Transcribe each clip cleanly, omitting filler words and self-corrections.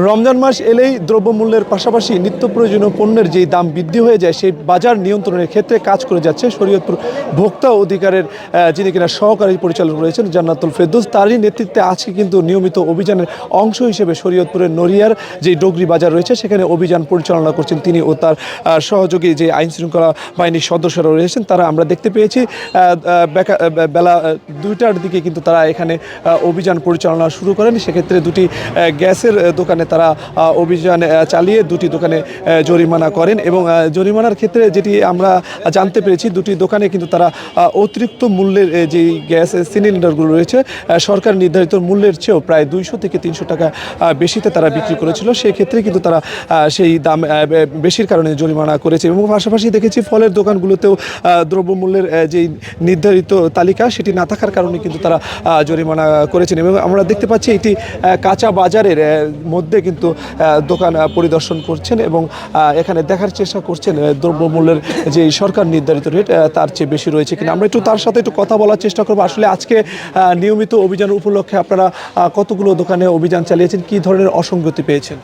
রমজান মাস এলেই দ্রব্যমূল্যের পাশাপাশি নিত্য প্রয়োজনীয় পণ্যের যেই দাম বৃদ্ধি হয়ে যায় সেই বাজার নিয়ন্ত্রণের ক্ষেত্রে কাজ করে যাচ্ছে শরীয়তপুর ভোক্তা অধিকারের যিনি কিনা সহকারী পরিচালক রয়েছেন জান্নাতুল ফেরদৌস, তারই নেতৃত্বে আজকে কিন্তু নিয়মিত অভিযানের অংশ হিসেবে শরীয়তপুরের নড়িয়ার যে ডগরি বাজার রয়েছে সেখানে অভিযান পরিচালনা করছেন তিনি ও তার সহযোগী যে আইন শৃঙ্খলা বাহিনীর সদস্যরা রয়েছেন তারা। আমরা দেখতে পেয়েছি বেলা 2টার দিকে কিন্তু তারা এখানে অভিযান পরিচালনা শুরু করেন। সেক্ষেত্রে দুটি গ্যাসের দোকানে তারা অভিযান চালিয়ে দুটি দোকানে জরিমানা করেন এবং জরিমানার ক্ষেত্রে যেটি আমরা জানতে পেরেছি দুটি দোকানে কিন্তু তারা অতিরিক্ত মূল্যের যেই গ্যাস সিলিন্ডারগুলো রয়েছে সরকার নির্ধারিত মূল্যের চেয়েও প্রায় 200 থেকে 300 টাকা বেশিতে তারা বিক্রি করেছিল। সেক্ষেত্রে কিন্তু তারা সেই দাম বেশির কারণে জরিমানা করেছে এবং পাশাপাশি দেখেছি ফলের দোকানগুলোতেও দ্রব্যমূল্যের যেই নির্ধারিত তালিকা সেটি না থাকার কারণে কিন্তু তারা জরিমানা করেছেন এবং আমরা দেখতে পাচ্ছি এটি কাঁচা বাজারের মধ্যে কিন্তু দোকান পরিদর্শন করছেন এবং এখানে দেখার চেষ্টা করছেন দ্রব্যমূল্যের যে সরকার নির্ধারিত রেট তার চেয়ে বেশি রয়েছে কিনা। আমরা তার সাথে একটু কথা বলার চেষ্টা করবো। আসলে আজকে নিয়মিত অভিযান উপলক্ষে আপনারা কতগুলো দোকানে অভিযান চালিয়েছেন, কি ধরনের অসঙ্গতি পেয়েছেন?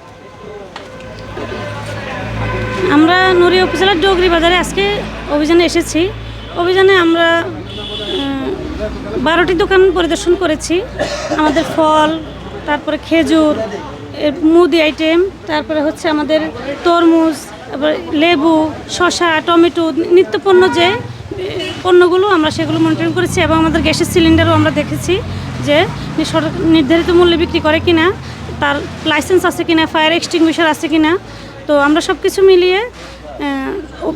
আমরা নড়িয়া উপজেলার ডগরি বাজারে আজকে অভিযানে এসেছি। অভিযানে আমরা 12টি দোকান পরিদর্শন করেছি। আমাদের ফল, তারপরে খেজুর, মুদি আইটেম, তারপরে হচ্ছে আমাদের তরমুজ, তারপরে লেবু, শসা, টমেটো, নিত্যপণ্য যে পণ্যগুলো আমরা সেগুলো মনিটরিং করেছি এবং আমাদের গ্যাসের সিলিন্ডারও আমরা দেখেছি যে নির্ধারিত মূল্যে বিক্রি করে কিনা, তার লাইসেন্স আছে কিনা, ফায়ার এক্সটিংগুইশার আছে কিনা। তো আমরা সব কিছু মিলিয়ে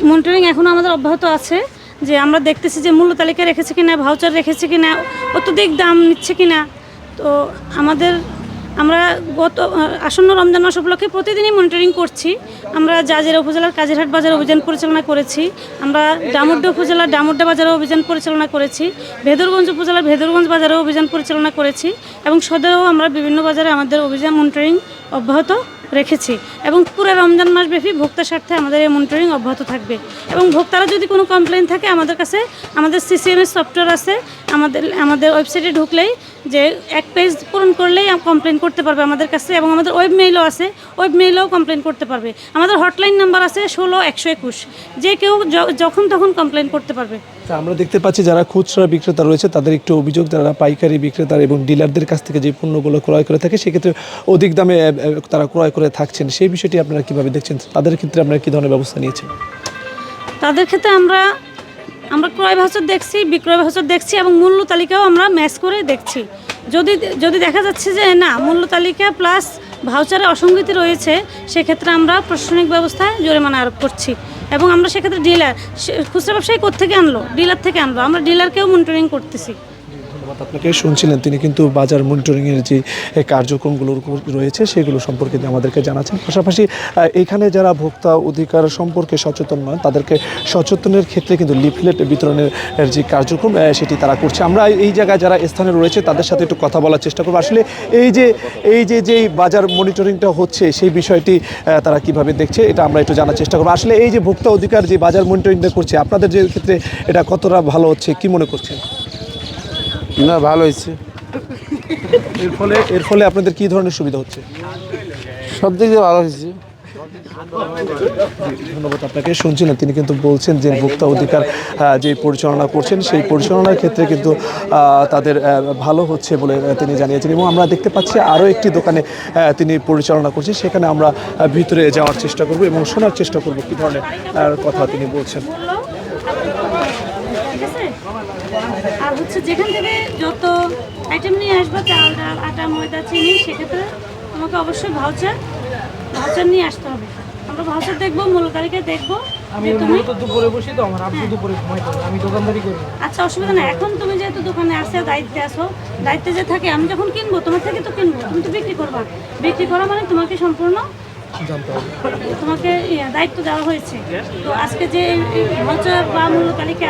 মনিটরিং এখনও আমাদের অব্যাহত আছে যে আমরা দেখতেছি যে মূল্য তালিকা রেখেছে কিনা, ভাউচার রেখেছে কিনা, অত্যধিক দাম নিচ্ছে কিনা। তো আমরা আসন্ন রমজান মাস উপলক্ষে প্রতিদিনই মনিটরিং করছি। আমরা জাজিরা উপজেলার কাজিরহাট বাজারে অভিযান পরিচালনা করেছি, আমরা ডামুড্ডা উপজেলার ডামুড্ডা বাজারেও অভিযান পরিচালনা করেছি, ভেদরগঞ্জ উপজেলার ভেদরগঞ্জ বাজারেও অভিযান পরিচালনা করেছি এবং সদরেও আমরা বিভিন্ন বাজারে আমাদের অভিযান মনিটরিং অব্যাহত রেখেছি এবং পুরো রমজান মাসব্যাপী ভোক্তার স্বার্থে আমাদের এই মনিটরিং অব্যাহত থাকবে এবং ভোক্তারা যদি কোনো কমপ্লেন থাকে আমাদের কাছে আমাদের সিসিএমএস সফটওয়্যার আছে, আমাদের ওয়েবসাইটে ঢুকলেই যে এক পেজ পূরণ করলেই কমপ্লেন করতে পারবে আমাদের কাছে এবং আমাদের ওয়েব মেইলও আছে, ওয়েব মেইলেও কমপ্লেন করতে পারবে। আমাদের হটলাইন নাম্বার আছে 16-121, যে কেউ যখন তখন কমপ্লেন করতে পারবে। আমরা দেখতে পাচ্ছি যারা খুচরা বিক্রেতা রয়েছে তাদের একটু অভিযোগ, যারা পাইকারি বিক্রেতা এবং ডিলারদের কাছ থেকে যে পণ্যগুলো ক্রয় করে থাকে সেক্ষেত্রে অধিক দামে তারা ক্রয় করে থাকছেন, সেই বিষয়টি আপনারা কীভাবে দেখছেন? তাদের ক্ষেত্রে আপনারা কী ধরনের ব্যবস্থা নিয়েছেন? তাদের ক্ষেত্রে আমরা ক্রয় ভাউচার দেখছি, বিক্রয় ভাউচার দেখছি এবং মূল্য তালিকাও আমরা ম্যাচ করে দেখছি। যদি দেখা যাচ্ছে যে না মূল্য তালিকা প্লাস ভাউচারে অসঙ্গতি রয়েছে সেক্ষেত্রে আমরা প্রশাসনিক ব্যবস্থায় জরিমানা আরোপ করছি এবং আমরা সেক্ষেত্রে ডিলার খুচরা ব্যবসায়ী কোত্থেকে আনলো, ডিলার থেকে আনলো, আমরা ডিলারকেও মনিটরিং করতেছি। আপনাকে শুনছিলেন তিনি কিন্তু বাজার মনিটরিংয়ের যে কার্যক্রমগুলো রয়েছে সেগুলো সম্পর্কে আমাদেরকে জানাচ্ছেন। পাশাপাশি এখানে যারা ভোক্তা অধিকার সম্পর্কে সচেতন নয় তাদেরকে সচেতনের ক্ষেত্রে কিন্তু লিফলেট বিতরণের যে কার্যক্রম সেটি তারা করছে। আমরা এই জায়গায় যারা স্থানে রয়েছে তাদের সাথে একটু কথা বলার চেষ্টা করবো। আসলে এই যে বাজার মনিটরিংটা হচ্ছে সেই বিষয়টি তারা কিভাবে দেখছে এটা আমরা একটু জানার চেষ্টা করবো। আসলে এই যে ভোক্তা অধিকার যে বাজার মনিটরিংটা করছে আপনাদের যে ক্ষেত্রে এটা কতটা ভালো হচ্ছে কি মনে করছেন? না, ভালো হয়েছে। এর ফলে আপনাদের কি ধরনের সুবিধা হচ্ছে? সব দিক দিয়ে ভালো হয়েছে। ধন্যবাদ আপনাকে। শুনছিলেন তিনি কিন্তু বলছেন যে ভোক্তা অধিকার যে পরিচালনা করছেন সেই পরিচালনার ক্ষেত্রে কিন্তু তাদের ভালো হচ্ছে বলে তিনি জানিয়েছেন এবং আমরা দেখতে পাচ্ছি আরও একটি দোকানে তিনি পরিচালনা করছেন, সেখানে আমরা ভিতরে যাওয়ার চেষ্টা করব এবং শোনার চেষ্টা করব কী ধরনের কথা তিনি বলছেন। আর হচ্ছে যেখান থেকে যত আইটেম নিয়ে আসবে চাল, ডাল, আটা, ময়দা, চিনি, সেক্ষেত্রে তোমাকে অবশ্যই ভাউচার নিয়ে আসতে হবে। আমরা ভাউচার দেখবো, মূল্য তালিকা দেখবো। দুপুরে বসি তো আমার আব্বু দুপুরে ঘুমাইতে হবে, আমি দোকানদারি করি। আচ্ছা, অসুবিধা নেই। এখন তুমি যেহেতু দোকানে আসে দায়িত্বে আসো, দায়িত্বে যে থাকে আমি যখন কিনবো তোমার থেকে তো কিনবো, তুমি তো বিক্রি করবা। বিক্রি করা মানে তোমাকে সম্পূর্ণ তোমাকে দায়িত্ব দেওয়া হয়েছে। তো আজকে যে ভাউচার বা মূল্য তালিকা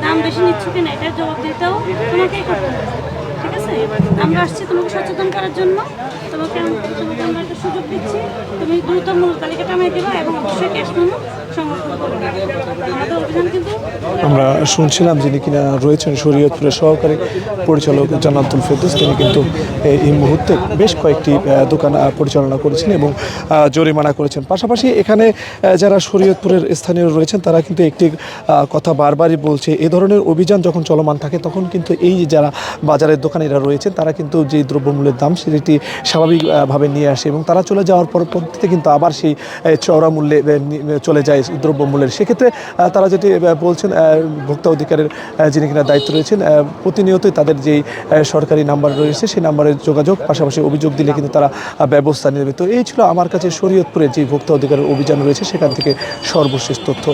দাম বেশি নিচ্ছ কিনা এটার জবাব দিতেও তোমাকেই করতে হবে। ঠিক আছে, আমরা আসছি তোমাকে সচেতন করার জন্য। তোমাকে আমরা একটা সুযোগ দিচ্ছি, তুমি দ্রুত মূল্য তালিকাটা আমায় দেবা এবং অবশ্যই ক্যাশ মেমো সংরক্ষণ করবে। আমাদের অভিযান কিন্তু আমরা শুনছিলাম যিনি কিনা রয়েছেন শরীয়তপুরের সহকারী পরিচালক জান্নাতুল ফেরদৌস, তিনি কিন্তু এই মুহূর্তে বেশ কয়েকটি দোকান পরিচালনা করেছেন এবং জরিমানা করেছেন। পাশাপাশি এখানে যারা শরীয়তপুরের স্থানীয় রয়েছেন তারা কিন্তু একটি কথা বারবারই বলছে, এ ধরনের অভিযান যখন চলমান থাকে তখন কিন্তু এই যারা বাজারের দোকানিরা রয়েছেন তারা কিন্তু যে দ্রব্যমূল্যের দাম সেটি স্বাভাবিকভাবে নিয়ে আসে এবং তারা চলে যাওয়ার পরবর্তীতে কিন্তু আবার সেই চওড়া মূল্যে চলে যায় দ্রব্যমূল্যের। সেক্ষেত্রে তারা যেটি বলছেন, ভোক্তা অধিকারের যিনি কিনা দায়িত্ব রয়েছেন, প্রতিনিয়তই তাদের যেই সরকারি নাম্বার রয়েছে সেই নাম্বারে যোগাযোগ, পাশাপাশি অভিযোগ দিলে কিন্তু তারা ব্যবস্থা নেবে। তো এই ছিল আমার কাছে শরীয়তপুরের যে ভোক্তা অধিকারের অভিযান রয়েছে সেখান থেকে সর্বশেষ তথ্য।